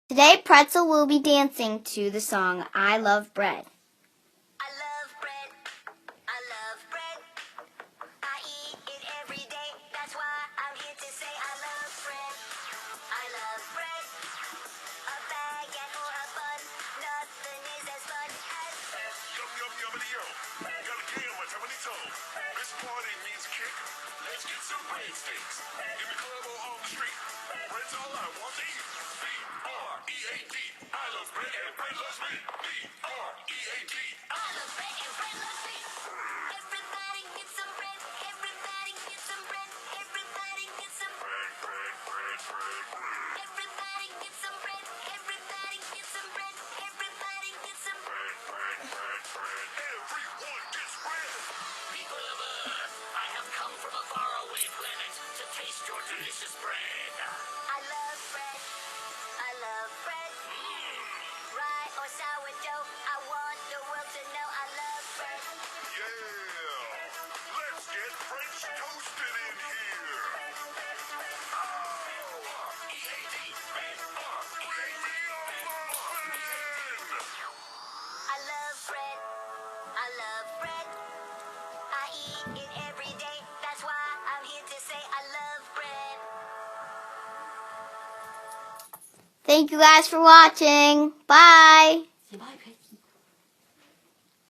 Today, Pretzel will be dancing to the song I Love Bread. I love bread. I love bread. I eat it every day. That's why I'm here to say I love bread. I love bread. A baguette or a bun. Nothing is as fun as bread. Yum, yum, yummity, yum. Got a can with how many toes? This party means kick. Let's get some breadsticks. In the club or on the street. Bread's all I want to eat. B-R-E-A-D. I love bread and bread loves me. B-R-E-A-D. I love bread and bread loves me. Everybody get some bread. Everybody get some bread. Everybody get some bread. Bread, bread, bread, bread, bread. Everybody get some bread. Everybody get some bread. Everybody get some bread. Bread, bread, bread. Everyone gets bread. People of Earth, I have come from a faraway planet to taste your delicious bread. I love bread. I love bread. Rye or sourdough, I want the world to know I love bread. Yeah. Let's get French toasted in here. E-A-D, bread. E-A-D on muffin. I love bread. I love bread. I eat it every day. That's why I'm here to say I love bread. Thank you guys for watching. Bye!